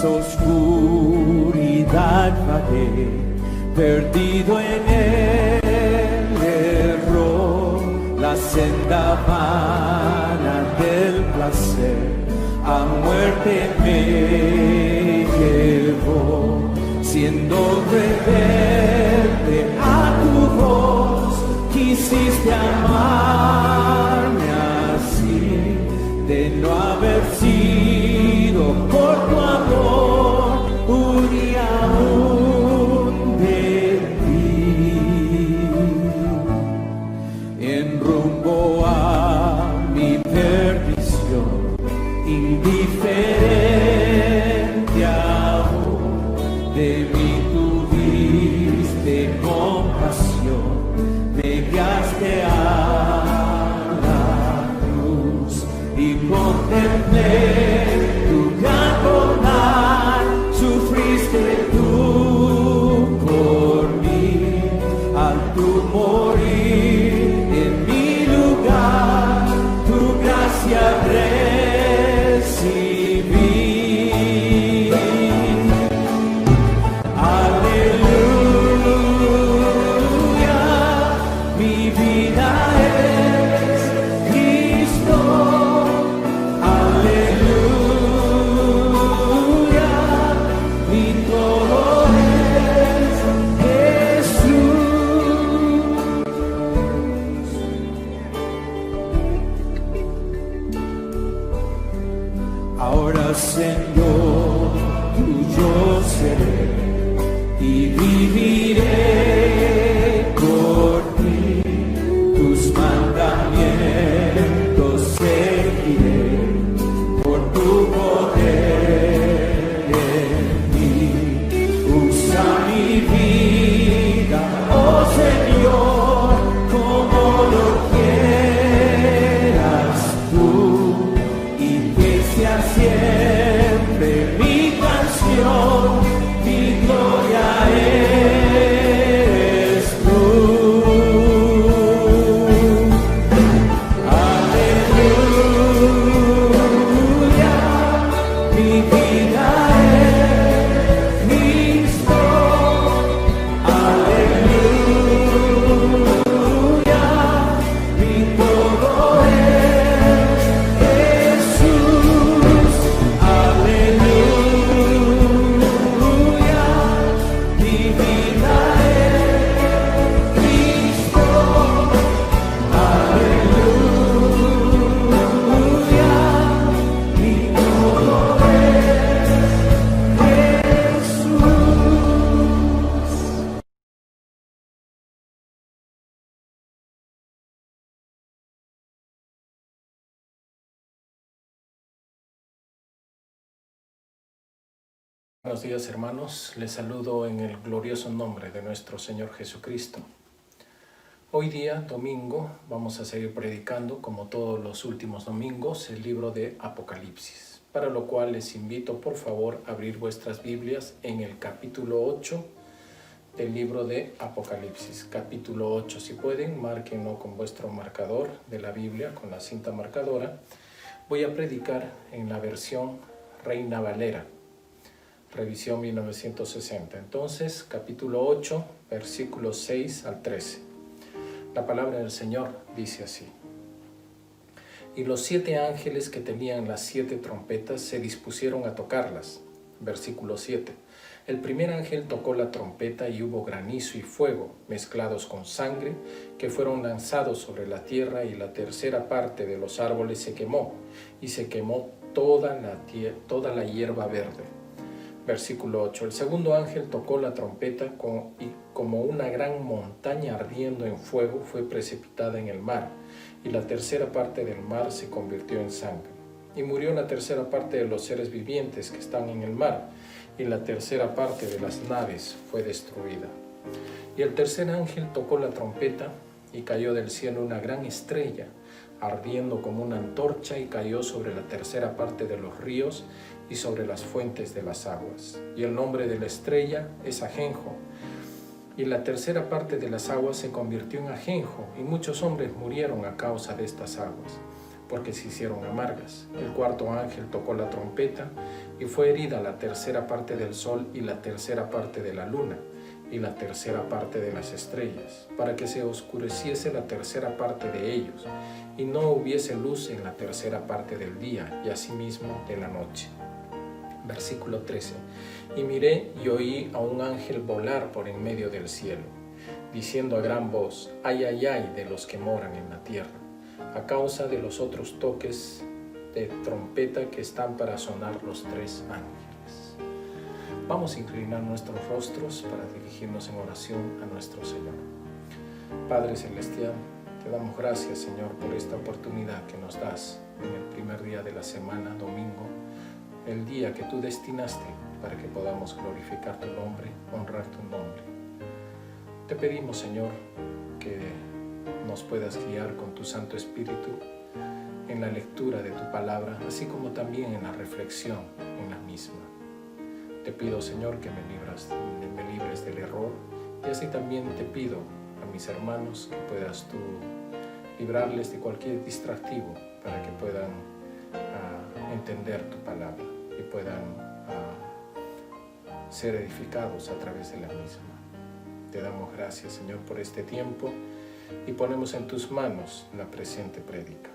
oscuridad vagué, perdido en el error, la senda vana del placer, a muerte me llevó, siendo rebelde a tu voz, quisiste amarme así, de no haber sido por tu amor, huiría aún de ti, en rumbo a mi perdición, indiferente aún, de mí tuviste compasión, me guiaste a la cruz y contemplé tu gran bondad, sufriste tú por mí, al tu morir en mi lugar, tu gracia recibí. Aleluya, mi vida es Cristo. Aleluya, mi todo es Jesús. Ahora, Señor, tuyo seré y viviré por ti, tus mandamientos seguiré, por tu poder en mí. Usa mi vida, oh Señor, como lo quieras tú, y que sea siempre mi canción, mi gloria eres tú. Aleluya, mi vida es Cristo. Aleluya, mi todo es Jesús. Aleluya, mi vida es Cristo. Aleluya, mi todo es Jesús. Buenos días, hermanos, les saludo en el glorioso nombre de nuestro Señor Jesucristo. Hoy día, domingo, vamos a seguir predicando, como todos los últimos domingos, el libro de Apocalipsis, para lo cual les invito, por favor, a abrir vuestras Biblias en el capítulo 8 del libro de Apocalipsis. Capítulo 8, si pueden, márquenlo con vuestro marcador de la Biblia, con la cinta marcadora. Voy a predicar en la versión Reina Valera, revisión 1960. Entonces, capítulo 8, versículos 6 al 13. La palabra del Señor dice así: Y los 7 ángeles que tenían las 7 trompetas se dispusieron a tocarlas. Versículo 7. El primer ángel tocó la trompeta y hubo granizo y fuego mezclados con sangre que fueron lanzados sobre la tierra, y la tercera parte de los árboles se quemó, y se quemó toda la hierba verde. Versículo 8. El segundo ángel tocó la trompeta y como una gran montaña ardiendo en fuego fue precipitada en el mar, y la tercera parte del mar se convirtió en sangre. Y murió la tercera parte de los seres vivientes que están en el mar, y la tercera parte de las naves fue destruida. Y el tercer ángel tocó la trompeta, y cayó del cielo una gran estrella, ardiendo como una antorcha, y cayó sobre la tercera parte de los ríos y sobre las fuentes de las aguas. Y el nombre de la estrella es Ajenjo. Y la tercera parte de las aguas se convirtió en ajenjo, y muchos hombres murieron a causa de estas aguas, porque se hicieron amargas. El cuarto ángel tocó la trompeta, y fue herida la tercera parte del sol y la tercera parte de la luna y la tercera parte de las estrellas, para que se oscureciese la tercera parte de ellos, y no hubiese luz en la tercera parte del día, y asimismo de la noche. Versículo 13. Y miré y oí a un ángel volar por en medio del cielo, diciendo a gran voz: ay, ay, ay de los que moran en la tierra, a causa de los otros toques de trompeta que están para sonar los tres ángeles. Vamos a inclinar nuestros rostros para dirigirnos en oración a nuestro Señor. Padre Celestial, te damos gracias, Señor, por esta oportunidad que nos das en el primer día de la semana, domingo, el día que tú destinaste para que podamos glorificar tu nombre, honrar tu nombre. Te pedimos, Señor, que nos puedas guiar con tu Santo Espíritu en la lectura de tu palabra, así como también en la reflexión en la misma. Te pido, Señor, que me libres del error, y así también te pido a mis hermanos que puedas tú librarles de cualquier distractivo para que puedan entender tu palabra y puedan ser edificados a través de la misma. Te damos gracias, Señor, por este tiempo y ponemos en tus manos la presente prédica.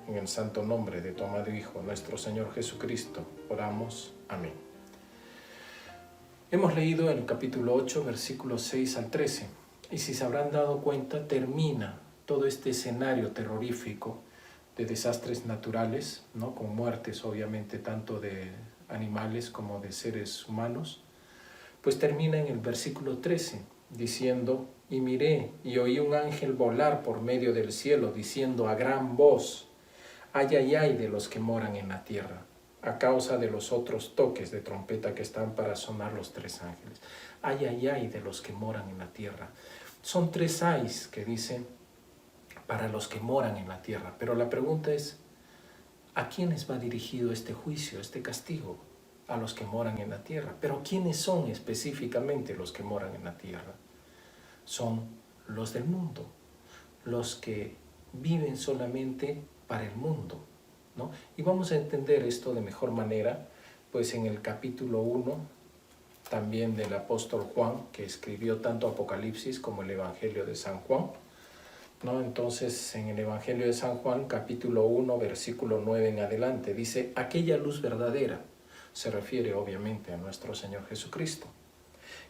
En el santo nombre de tu amado Hijo, nuestro Señor Jesucristo, oramos. Amén. Hemos leído el capítulo 8, versículos 6 al 13, y si se habrán dado cuenta, termina todo este escenario terrorífico de desastres naturales, ¿no? Con muertes, obviamente, tanto de animales como de seres humanos, pues termina en el versículo 13, diciendo: y miré y oí un ángel volar por medio del cielo, diciendo a gran voz: ay, ay, ay de los que moran en la tierra, a causa de los otros toques de trompeta que están para sonar los tres ángeles. Ay, ay, ay de los que moran en la tierra. Son tres ayes que dicen para los que moran en la tierra, pero la pregunta es: ¿a quiénes va dirigido este juicio, este castigo? A los que moran en la tierra. Pero ¿quiénes son específicamente los que moran en la tierra? Son los del mundo, los que viven solamente para el mundo, ¿no? Y vamos a entender esto de mejor manera, pues en el capítulo 1, también del apóstol Juan, que escribió tanto Apocalipsis como el Evangelio de San Juan, ¿no? Entonces, en el Evangelio de San Juan, capítulo 1, versículo 9 en adelante, dice: aquella luz verdadera, se refiere obviamente a nuestro Señor Jesucristo,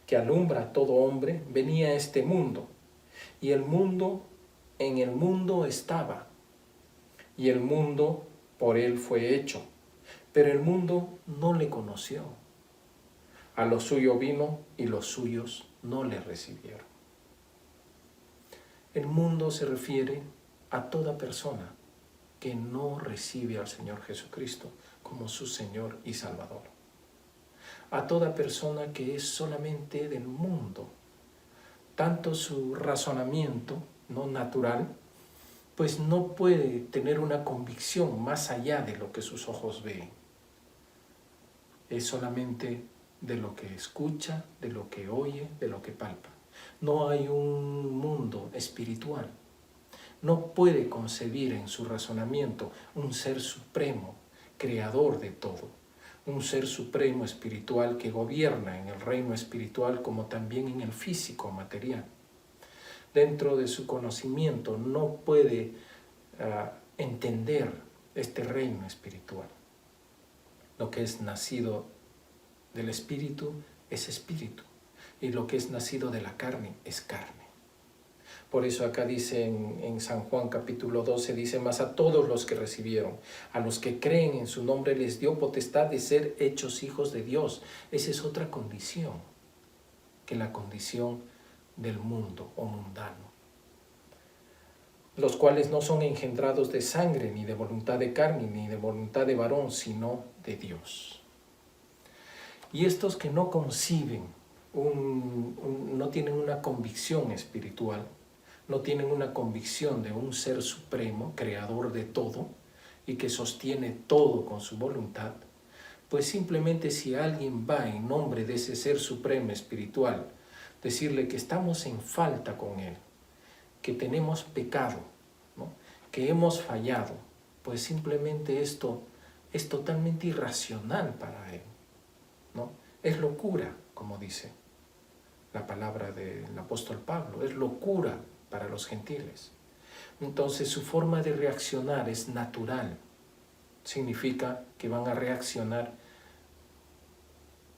que alumbra a todo hombre, venía a este mundo, y el mundo, en el mundo estaba, y el mundo por él fue hecho, pero el mundo no le conoció. A lo suyo vino, y los suyos no le recibieron. El mundo se refiere a toda persona que no recibe al Señor Jesucristo como su Señor y Salvador. A toda persona que es solamente del mundo. Tanto su razonamiento, no natural, pues no puede tener una convicción más allá de lo que sus ojos ven. Es solamente de lo que escucha, de lo que oye, de lo que palpa. No hay un mundo espiritual. No puede concebir en su razonamiento un ser supremo, creador de todo, un ser supremo espiritual que gobierna en el reino espiritual como también en el físico material. Dentro de su conocimiento no puede entender este reino espiritual. Lo que es nacido del espíritu es espíritu, y lo que es nacido de la carne es carne. Por eso acá dice en San Juan capítulo 12, dice: mas a todos los que recibieron, a los que creen en su nombre, les dio potestad de ser hechos hijos de Dios. Esa es otra condición que la condición del mundo o mundano. Los cuales no son engendrados de sangre, ni de voluntad de carne, ni de voluntad de varón, sino de Dios. Y estos que no conciben, no tienen una convicción espiritual, no tienen una convicción de un ser supremo, creador de todo, y que sostiene todo con su voluntad, pues simplemente si alguien va en nombre de ese ser supremo espiritual, decirle que estamos en falta con él, que tenemos pecado, ¿no? que hemos fallado, pues simplemente esto es totalmente irracional para él, ¿no? Es locura, como dice la palabra del apóstol Pablo, es locura para los gentiles. Entonces su forma de reaccionar es natural. Significa que van a reaccionar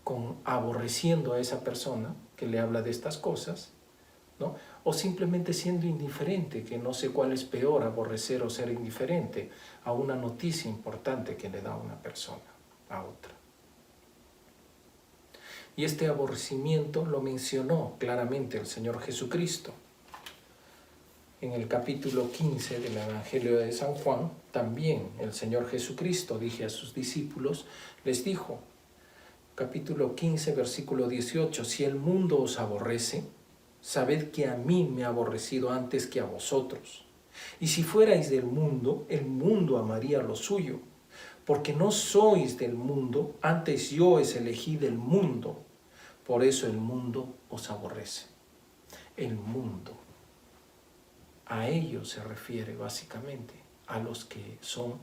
con aborreciendo a esa persona que le habla de estas cosas, ¿no? O simplemente siendo indiferente, que no sé cuál es peor, aborrecer o ser indiferente a una noticia importante que le da una persona a otra. Y este aborrecimiento lo mencionó claramente el Señor Jesucristo. En el capítulo 15 del Evangelio de San Juan, también el Señor Jesucristo, dije a sus discípulos, les dijo, capítulo 15, versículo 18, si el mundo os aborrece, sabed que a mí me ha aborrecido antes que a vosotros. Y si fuerais del mundo, el mundo amaría lo suyo. Porque no sois del mundo, antes yo os elegí del mundo. Por eso el mundo os aborrece. El mundo. A ellos se refiere básicamente, a los que son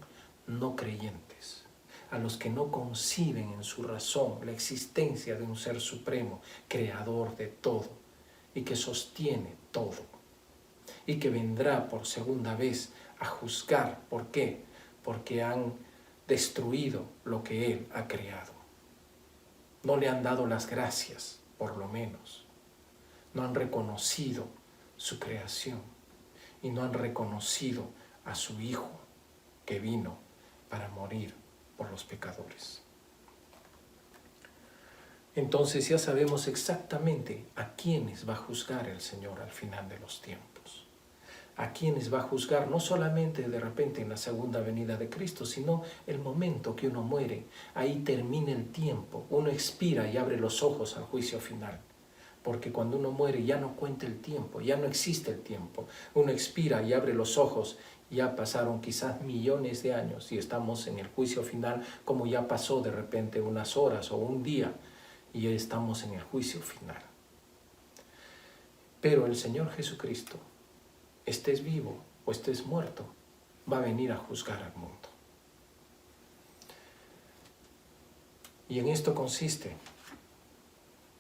no creyentes, a los que no conciben en su razón la existencia de un ser supremo, creador de todo, y que sostiene todo, y que vendrá por segunda vez a juzgar. ¿Por qué? Porque han destruido lo que Él ha creado. No le han dado las gracias, por lo menos. No han reconocido su creación y no han reconocido a su Hijo que vino para morir por los pecadores. Entonces ya sabemos exactamente a quiénes va a juzgar el Señor al final de los tiempos. A quiénes va a juzgar no solamente de repente en la segunda venida de Cristo, sino el momento que uno muere. Ahí termina el tiempo, uno expira y abre los ojos al juicio final. Porque cuando uno muere ya no cuenta el tiempo, ya no existe el tiempo. Uno expira y abre los ojos, ya pasaron quizás millones de años y estamos en el juicio final, como ya pasó de repente unas horas o un día. Y ya estamos en el juicio final. Pero el Señor Jesucristo, estés vivo o estés muerto, va a venir a juzgar al mundo. Y en esto consiste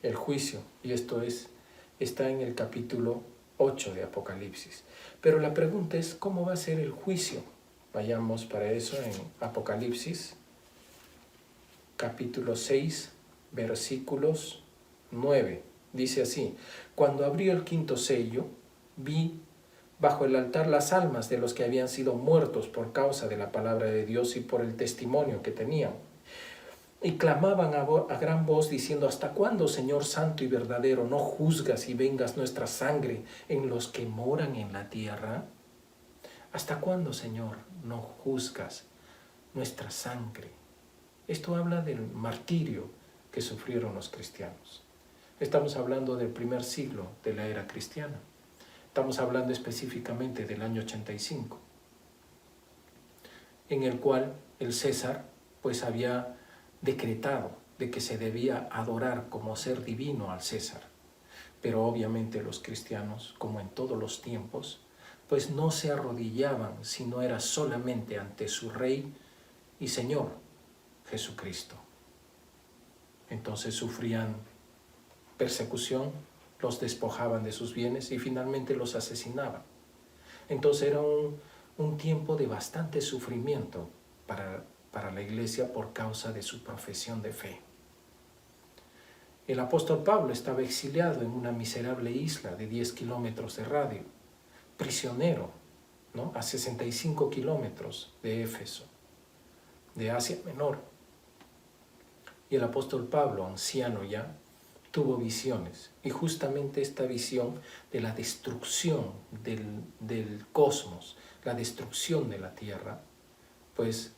el juicio, y esto está en el capítulo 8 de Apocalipsis. Pero la pregunta es, ¿cómo va a ser el juicio? Vayamos para eso en Apocalipsis, capítulo 6, versículos 9. Dice así, cuando abrió el quinto sello, vi bajo el altar las almas de los que habían sido muertos por causa de la palabra de Dios y por el testimonio que tenían. Y clamaban a gran voz diciendo, ¿hasta cuándo, Señor santo y verdadero, no juzgas y vengas nuestra sangre en los que moran en la tierra? ¿Hasta cuándo, Señor, no juzgas nuestra sangre? Esto habla del martirio que sufrieron los cristianos. Estamos hablando del primer siglo de la era cristiana. Estamos hablando específicamente del año 85, en el cual el César pues había decretado de que se debía adorar como ser divino al César. Pero obviamente los cristianos, como en todos los tiempos, pues no se arrodillaban si no era solamente ante su Rey y Señor, Jesucristo. Entonces sufrían persecución, los despojaban de sus bienes y finalmente los asesinaban. Entonces era un tiempo de bastante sufrimiento para la iglesia por causa de su profesión de fe. El apóstol Pablo estaba exiliado en una miserable isla de 10 kilómetros de radio, prisionero, ¿no?, a 65 kilómetros de Éfeso, de Asia Menor. Y el apóstol Pablo, anciano ya, tuvo visiones. Y justamente esta visión de la destrucción del cosmos, la destrucción de la tierra, pues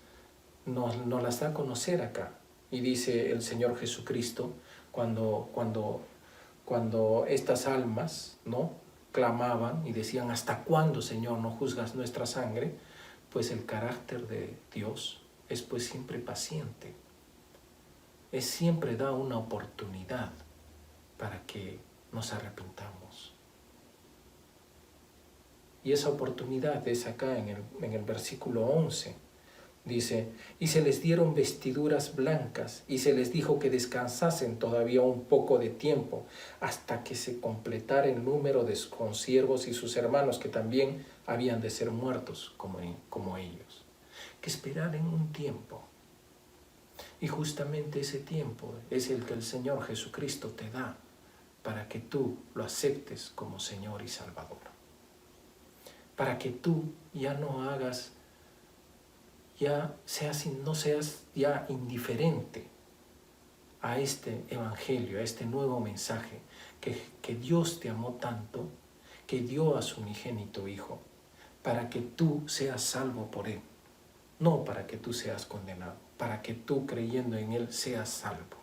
nos las da a conocer acá. Y dice el Señor Jesucristo, cuando estas almas, ¿no?, clamaban y decían, ¿hasta cuándo, Señor, no juzgas nuestra sangre? Pues el carácter de Dios es pues siempre paciente. Es siempre da una oportunidad para que nos arrepintamos. Y esa oportunidad es acá en el versículo 11. Dice, y se les dieron vestiduras blancas, y se les dijo que descansasen todavía un poco de tiempo, hasta que se completara el número de sus consiervos y sus hermanos, que también habían de ser muertos como ellos. Que esperaran un tiempo. Y justamente ese tiempo es el que el Señor Jesucristo te da, para que tú lo aceptes como Señor y Salvador. Para que tú ya no no seas ya indiferente a este evangelio, a este nuevo mensaje, que Dios te amó tanto, que dio a su unigénito Hijo, para que tú seas salvo por Él, no para que tú seas condenado, para que tú creyendo en Él seas salvo.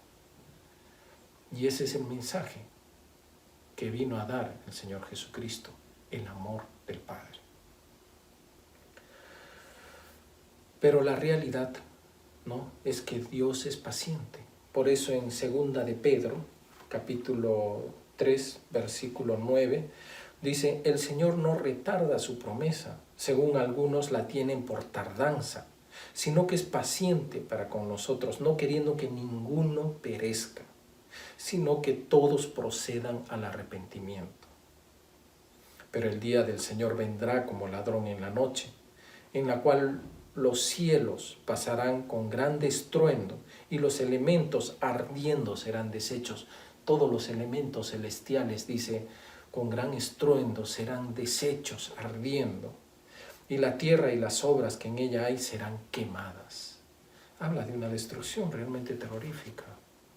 Y ese es el mensaje que vino a dar el Señor Jesucristo, el amor del Padre. Pero la realidad, ¿no?, es que Dios es paciente. Por eso en 2 de Pedro, capítulo 3, versículo 9, dice, el Señor no retarda su promesa, según algunos la tienen por tardanza, sino que es paciente para con nosotros, no queriendo que ninguno perezca, sino que todos procedan al arrepentimiento. Pero el día del Señor vendrá como ladrón en la noche, en la cual los cielos pasarán con grande estruendo y los elementos ardiendo serán deshechos. Todos los elementos celestiales, dice, con gran estruendo serán deshechos, ardiendo. Y la tierra y las obras que en ella hay serán quemadas. Habla de una destrucción realmente terrorífica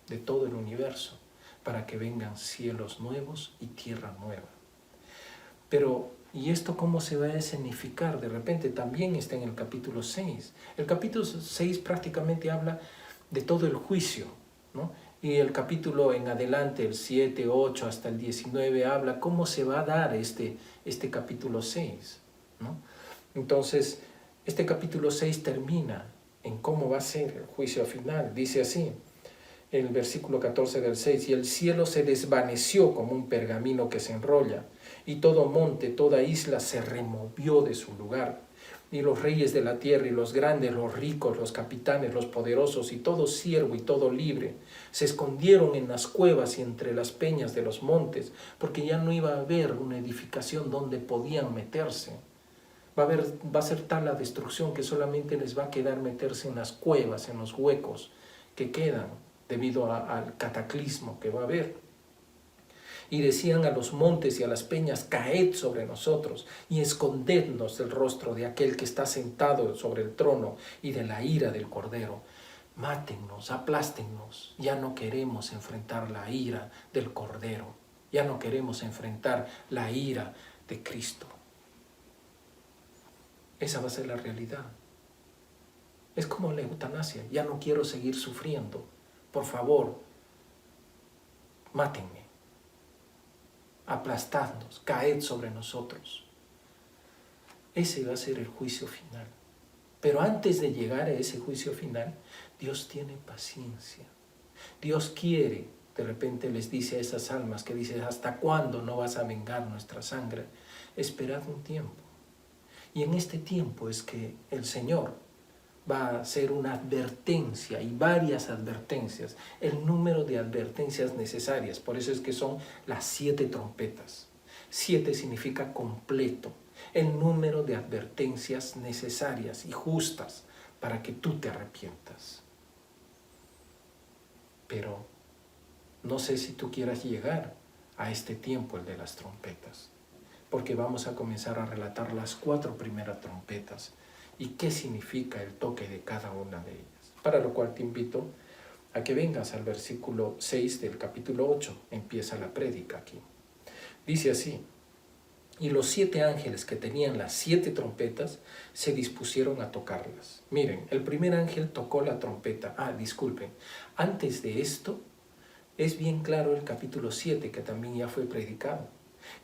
de todo el universo, para que vengan cielos nuevos y tierra nueva. Pero, ¿y esto cómo se va a escenificar? De repente también está en el capítulo 6. El capítulo 6 prácticamente habla de todo el juicio, ¿no? Y el capítulo en adelante, el 7, 8 hasta el 19, habla cómo se va a dar este capítulo 6, ¿no? Entonces, este capítulo 6 termina en cómo va a ser el juicio final. Dice así, el versículo 14 del 6, y el cielo se desvaneció como un pergamino que se enrolla, y todo monte, toda isla se removió de su lugar. Y los reyes de la tierra y los grandes, los ricos, los capitanes, los poderosos y todo siervo y todo libre se escondieron en las cuevas y entre las peñas de los montes, porque ya no iba a haber una edificación donde podían meterse. Va a ser tal la destrucción que solamente les va a quedar meterse en las cuevas, en los huecos que quedan debido al cataclismo que va a haber. Y decían a los montes y a las peñas, caed sobre nosotros y escondednos del rostro de aquel que está sentado sobre el trono y de la ira del Cordero. Mátennos, aplástennos, ya no queremos enfrentar la ira del Cordero, ya no queremos enfrentar la ira de Cristo. Esa va a ser la realidad. Es como la eutanasia, ya no quiero seguir sufriendo, por favor, mátenme. Aplastadnos, caed sobre nosotros. Ese va a ser el juicio final. Pero antes de llegar a ese juicio final, Dios tiene paciencia. Dios quiere, de repente les dice a esas almas que dicen, ¿hasta cuándo no vas a vengar nuestra sangre? Esperad un tiempo. Y en este tiempo es que el Señor va a hacer una advertencia y varias advertencias, el número de advertencias necesarias. Por eso es que son las 7 trompetas. 7 significa completo, el número de advertencias necesarias y justas para que tú te arrepientas. Pero no sé si tú quieras llegar a este tiempo, el de las trompetas, porque vamos a comenzar a relatar las 4 primeras trompetas y qué significa el toque de cada una de ellas. Para lo cual te invito a que vengas al versículo 6 del capítulo 8. Empieza la prédica aquí. Dice así, y los 7 ángeles que tenían las 7 trompetas se dispusieron a tocarlas. Miren, el primer ángel tocó la trompeta. Disculpen, antes de esto es bien claro el capítulo 7 que también ya fue predicado,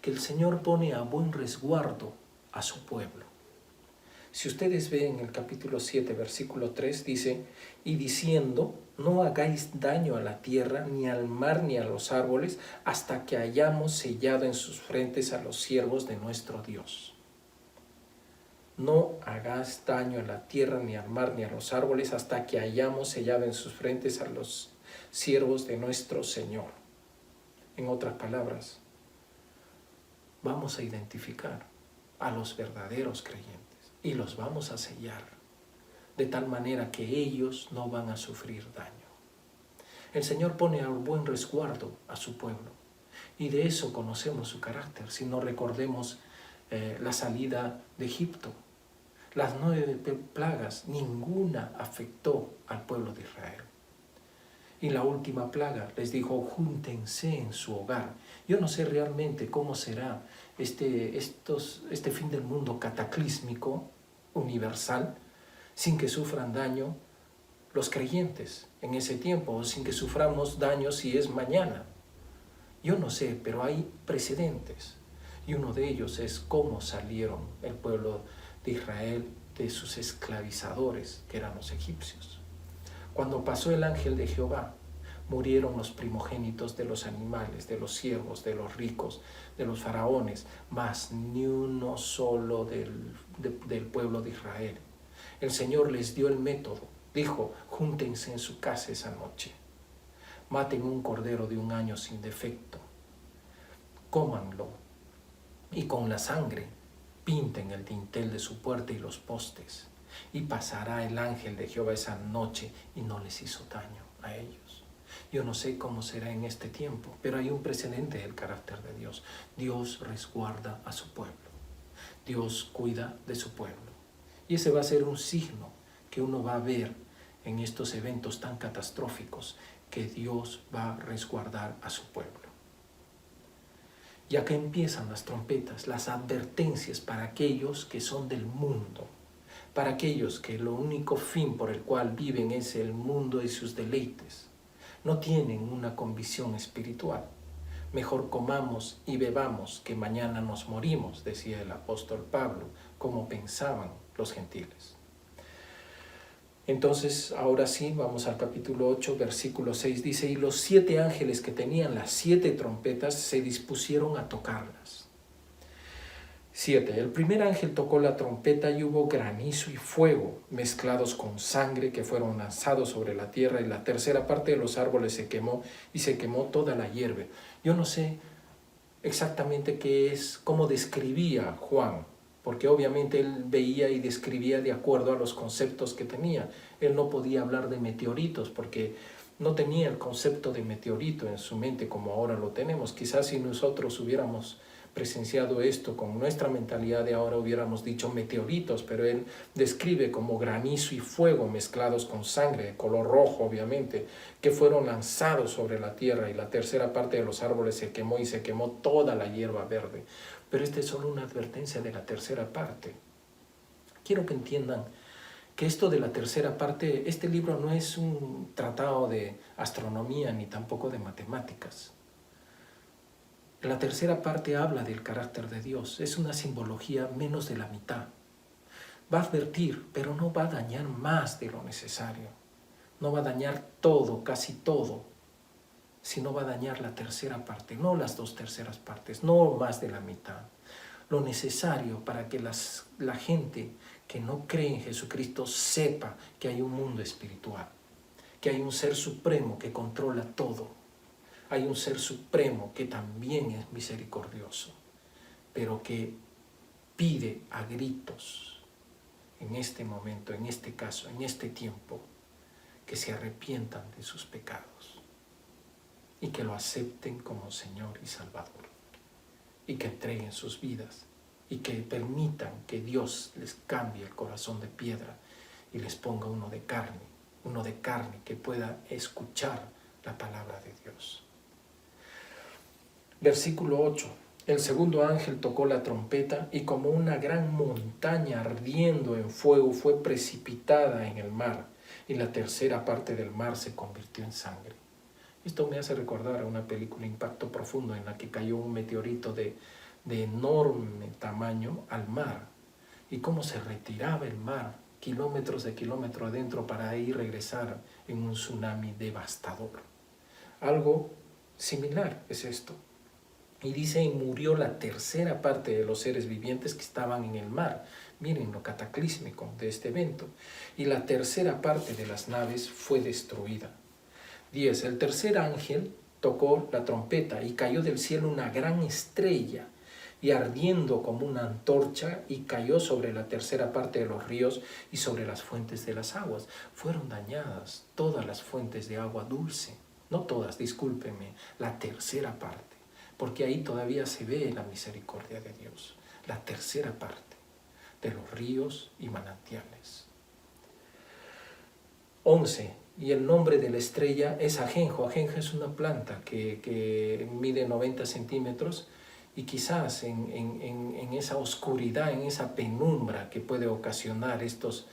que el Señor pone a buen resguardo a su pueblo. Si ustedes ven el capítulo 7, versículo 3, dice, y diciendo, no hagáis daño a la tierra, ni al mar, ni a los árboles, hasta que hayamos sellado en sus frentes a los siervos de nuestro Dios. no hagas daño a la tierra, ni al mar, ni a los árboles, hasta que hayamos sellado en sus frentes a los siervos de nuestro Señor. En otras palabras, vamos a identificar a los verdaderos creyentes y los vamos a sellar de tal manera que ellos no van a sufrir daño. El Señor pone al buen resguardo a su pueblo y de eso conocemos su carácter. Si no recordemos la salida de Egipto, las 9 plagas, ninguna afectó al pueblo de Israel. Y la última plaga les dijo, júntense en su hogar. Yo no sé realmente cómo será este fin del mundo cataclísmico, universal, sin que sufran daño los creyentes en ese tiempo, o sin que suframos daño si es mañana. Yo no sé, pero hay precedentes. Y uno de ellos es cómo salieron el pueblo de Israel de sus esclavizadores, que eran los egipcios. Cuando pasó el ángel de Jehová, murieron los primogénitos de los animales, de los siervos, de los ricos, de los faraones, mas ni uno solo del pueblo de Israel. El Señor les dio el método. Dijo, júntense en su casa esa noche. Maten un cordero de 1 año sin defecto. Cómanlo y con la sangre pinten el dintel de su puerta y los postes. Y pasará el ángel de Jehová esa noche y no les hizo daño a ellos. Yo no sé cómo será en este tiempo, pero hay un precedente del carácter de Dios. Dios resguarda a su pueblo. Dios cuida de su pueblo. Y ese va a ser un signo que uno va a ver en estos eventos tan catastróficos, que Dios va a resguardar a su pueblo. Y acá empiezan las trompetas, las advertencias para aquellos que son del mundo, para aquellos que lo único fin por el cual viven es el mundo y sus deleites. No tienen una convicción espiritual. Mejor comamos y bebamos que mañana nos morimos, decía el apóstol Pablo, como pensaban los gentiles. Entonces, ahora sí, vamos al capítulo 8, versículo 6, dice, y los 7 ángeles que tenían las 7 trompetas se dispusieron a tocarlas. 7. El primer ángel tocó la trompeta y hubo granizo y fuego mezclados con sangre que fueron lanzados sobre la tierra, y la tercera parte de los árboles se quemó y se quemó toda la hierba. Yo no sé exactamente cómo describía Juan, porque obviamente él veía y describía de acuerdo a los conceptos que tenía. Él no podía hablar de meteoritos porque no tenía el concepto de meteorito en su mente como ahora lo tenemos. Quizás si nosotros hubiéramos presenciado esto con nuestra mentalidad de ahora hubiéramos dicho meteoritos, pero él describe como granizo y fuego mezclados con sangre, de color rojo obviamente, que fueron lanzados sobre la tierra, y la tercera parte de los árboles se quemó y se quemó toda la hierba verde. Pero esta es solo una advertencia de la tercera parte. Quiero que entiendan que esto de la tercera parte, este libro no es un tratado de astronomía ni tampoco de matemáticas. La tercera parte habla del carácter de Dios, es una simbología menos de la mitad. Va a advertir, pero no va a dañar más de lo necesario. No va a dañar todo, casi todo, sino va a dañar la tercera parte, no las 2 terceras partes, no más de la mitad. Lo necesario para que la gente que no cree en Jesucristo sepa que hay un mundo espiritual, que hay un ser supremo que controla todo. Hay un ser supremo que también es misericordioso, pero que pide a gritos en este momento, en este caso, en este tiempo, que se arrepientan de sus pecados y que lo acepten como Señor y Salvador, y que entreguen sus vidas y que permitan que Dios les cambie el corazón de piedra y les ponga uno de carne que pueda escuchar la palabra de Dios. Versículo 8. El segundo ángel tocó la trompeta y como una gran montaña ardiendo en fuego fue precipitada en el mar, y la tercera parte del mar se convirtió en sangre. Esto me hace recordar a una película Impacto Profundo en la que cayó un meteorito de enorme tamaño al mar y cómo se retiraba el mar kilómetros de kilómetro adentro para ahí regresar en un tsunami devastador. Algo similar es esto. Y dice, y murió la tercera parte de los seres vivientes que estaban en el mar. Miren lo cataclísmico de este evento. Y la tercera parte de las naves fue destruida. 10. El tercer ángel tocó la trompeta y cayó del cielo una gran estrella y ardiendo como una antorcha y cayó sobre la tercera parte de los ríos y sobre las fuentes de las aguas. Fueron dañadas todas las fuentes de agua dulce. No todas, discúlpenme, la tercera parte, porque ahí todavía se ve la misericordia de Dios. La tercera parte de los ríos y manantiales. 11. Y el nombre de la estrella es ajenjo. Ajenjo es una planta que mide 90 centímetros y quizás en esa oscuridad, en esa penumbra que puede ocasionar estos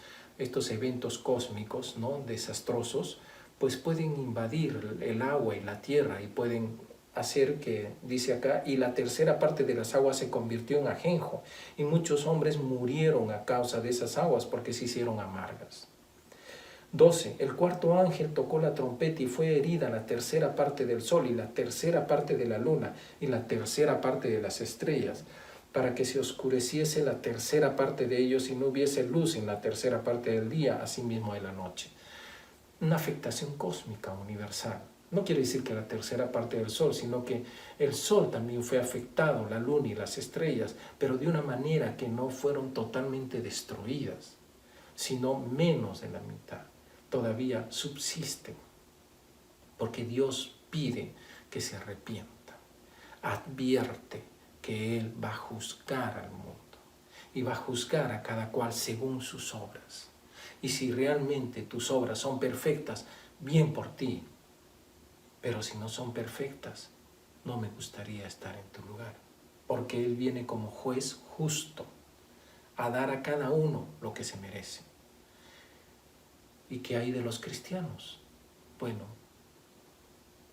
eventos cósmicos, ¿no?, desastrosos, pues pueden invadir el agua y la tierra y pueden hacer que, dice acá, y la tercera parte de las aguas se convirtió en ajenjo y muchos hombres murieron a causa de esas aguas porque se hicieron amargas. 12. El cuarto ángel tocó la trompeta y fue herida la tercera parte del sol y la tercera parte de la luna y la tercera parte de las estrellas, para que se oscureciese la tercera parte de ellos y no hubiese luz en la tercera parte del día, asimismo de la noche. Una afectación cósmica universal. No quiere decir que la tercera parte del sol, sino que el sol también fue afectado, la luna y las estrellas, pero de una manera que no fueron totalmente destruidas, sino menos de la mitad. Todavía subsisten, porque Dios pide que se arrepienta, advierte que Él va a juzgar al mundo y va a juzgar a cada cual según sus obras. Y si realmente tus obras son perfectas, bien por ti, pero si no son perfectas, no me gustaría estar en tu lugar, porque Él viene como juez justo a dar a cada uno lo que se merece. ¿Y qué hay de los cristianos? Bueno,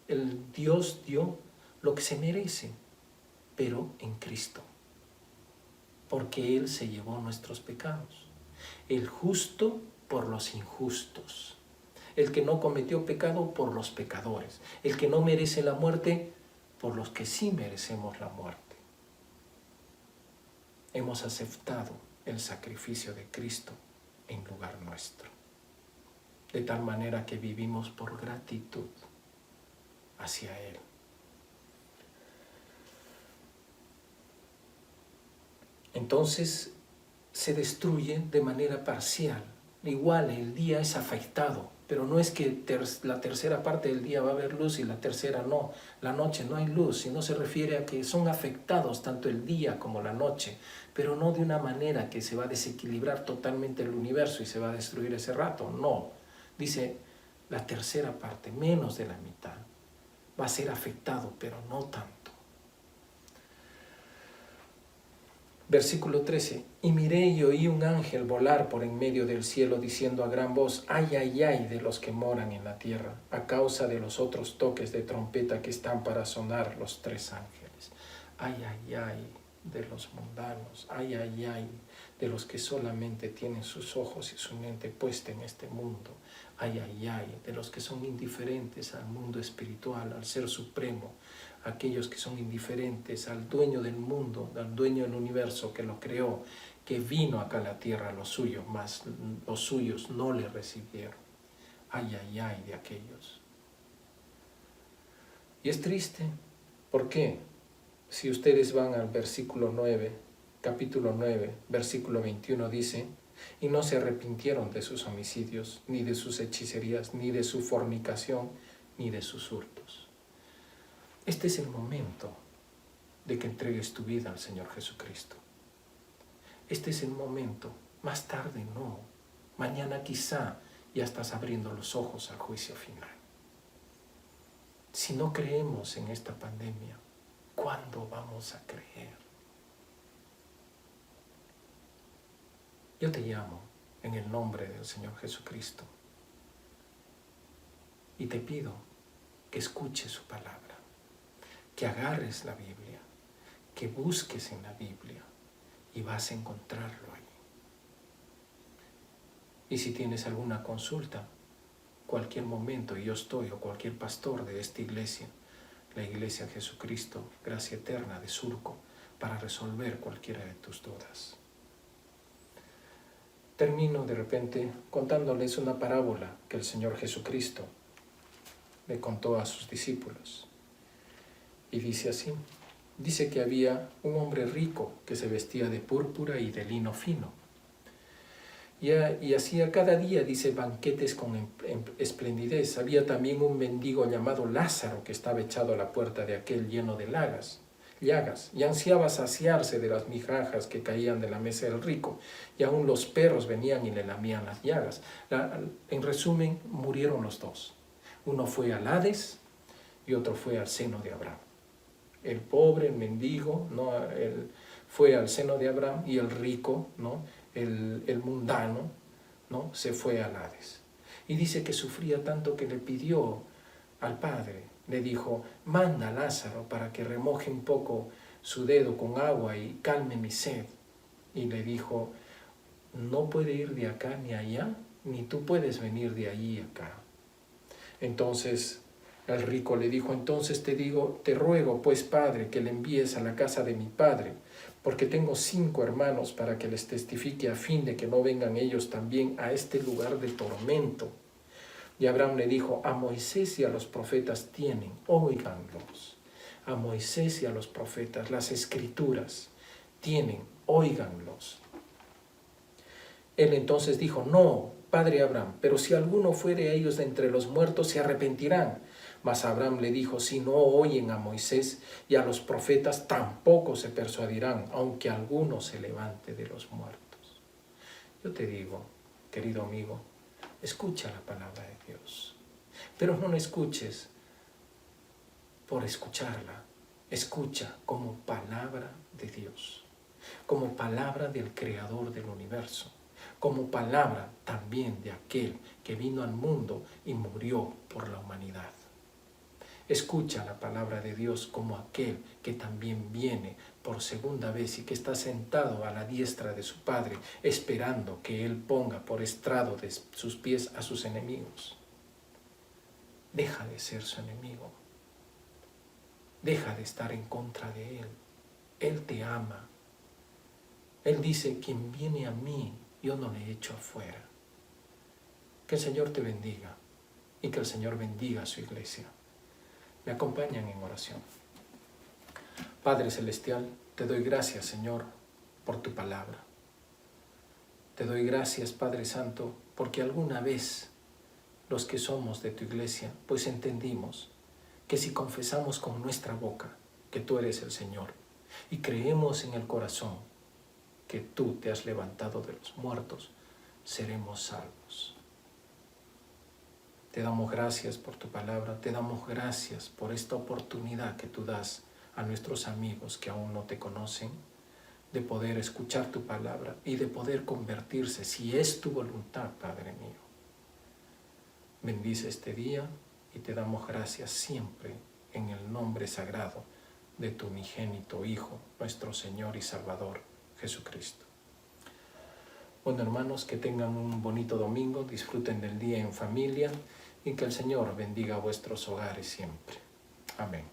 el Dios dio lo que se merece, pero en Cristo, porque Él se llevó nuestros pecados. El justo por los injustos, el que no cometió pecado por los pecadores, el que no merece la muerte por los que sí merecemos la muerte. Hemos aceptado el sacrificio de Cristo en lugar nuestro, de tal manera que vivimos por gratitud hacia Él. Entonces se destruye de manera parcial. Igual el día es afectado, pero no es que la tercera parte del día va a haber luz y la tercera no. La noche no hay luz, sino se refiere a que son afectados tanto el día como la noche, pero no de una manera que se va a desequilibrar totalmente el universo y se va a destruir ese rato, no. Dice, la tercera parte, menos de la mitad, va a ser afectado, pero no tanto. Versículo 13. Y miré y oí un ángel volar por en medio del cielo, diciendo a gran voz, ay, ay, ay de los que moran en la tierra, a causa de los otros toques de trompeta que están para sonar los tres ángeles. Ay, ay, ay de los mundanos, ay, ay, ay de los que solamente tienen sus ojos y su mente puesta en este mundo. Ay, ay, ay, de los que son indiferentes al mundo espiritual, al Ser Supremo, aquellos que son indiferentes al dueño del mundo, al dueño del universo que lo creó, que vino acá a la tierra a los suyos, mas los suyos no le recibieron. Ay, ay, ay de aquellos. Y es triste. ¿Por qué? Si ustedes van al versículo 9, capítulo 9, versículo 21 dice, y no se arrepintieron de sus homicidios, ni de sus hechicerías, ni de su fornicación, ni de sus hurtos. Este es el momento de que entregues tu vida al Señor Jesucristo. Este es el momento, más tarde no, mañana quizá ya estás abriendo los ojos al juicio final. Si no creemos en esta pandemia, ¿cuándo vamos a creer? Yo te llamo en el nombre del Señor Jesucristo y te pido que escuches su palabra, que agarres la Biblia, que busques en la Biblia y vas a encontrarlo ahí. Y si tienes alguna consulta, cualquier momento yo estoy, o cualquier pastor de esta iglesia, la Iglesia Jesucristo, Gracia Eterna de Surco, para resolver cualquiera de tus dudas. Termino de repente contándoles una parábola que el Señor Jesucristo le contó a sus discípulos. Y dice así, dice que había un hombre rico que se vestía de púrpura y de lino fino. Y hacía cada día, dice, banquetes con esplendidez. Había también un mendigo llamado Lázaro que estaba echado a la puerta de aquel lleno de llagas, y ansiaba saciarse de las migajas que caían de la mesa del rico, y aún los perros venían y le lamían las llagas. En resumen, murieron los dos. Uno fue al Hades y otro fue al seno de Abraham. El pobre, el mendigo, ¿no? Fue al seno de Abraham, y el rico, ¿no? El mundano, ¿no? Se fue al Hades. Y dice que sufría tanto que le pidió al Padre, le dijo, manda a Lázaro para que remoje un poco su dedo con agua y calme mi sed. Y le dijo, no puede ir de acá ni allá, ni tú puedes venir de allí acá. Entonces el rico le dijo, entonces te ruego pues, Padre, que le envíes a la casa de mi padre, porque tengo 5 hermanos, para que les testifique a fin de que no vengan ellos también a este lugar de tormento. Y Abraham le dijo, a Moisés y a los profetas tienen, óiganlos. A Moisés y a los profetas, las escrituras tienen, óiganlos. Él entonces dijo, no, padre Abraham, pero si alguno fuere a ellos de entre los muertos, se arrepentirán. Mas Abraham le dijo, si no oyen a Moisés y a los profetas, tampoco se persuadirán, aunque alguno se levante de los muertos. Yo te digo, querido amigo, escucha la palabra de Dios, pero no la escuches por escucharla. Escucha como palabra de Dios, como palabra del Creador del universo, como palabra también de aquel que vino al mundo y murió por la humanidad. Escucha la palabra de Dios como aquel que también viene por segunda vez y que está sentado a la diestra de su Padre, esperando que Él ponga por estrado de sus pies a sus enemigos. Deja de ser su enemigo. Deja de estar en contra de Él. Él te ama. Él dice, quien viene a mí, yo no le echo afuera. Que el Señor te bendiga y que el Señor bendiga a su iglesia. Me acompañan en oración. Padre Celestial, te doy gracias, Señor, por tu palabra. Te doy gracias, Padre Santo, porque alguna vez los que somos de tu iglesia, pues entendimos que si confesamos con nuestra boca que tú eres el Señor y creemos en el corazón que tú te has levantado de los muertos, seremos salvos. Te damos gracias por tu palabra, te damos gracias por esta oportunidad que tú das a nuestros amigos que aún no te conocen, de poder escuchar tu palabra y de poder convertirse, si es tu voluntad, Padre mío. Bendice este día y te damos gracias siempre en el nombre sagrado de tu unigénito Hijo, nuestro Señor y Salvador, Jesucristo. Bueno, hermanos, que tengan un bonito domingo, disfruten del día en familia y que el Señor bendiga vuestros hogares siempre. Amén.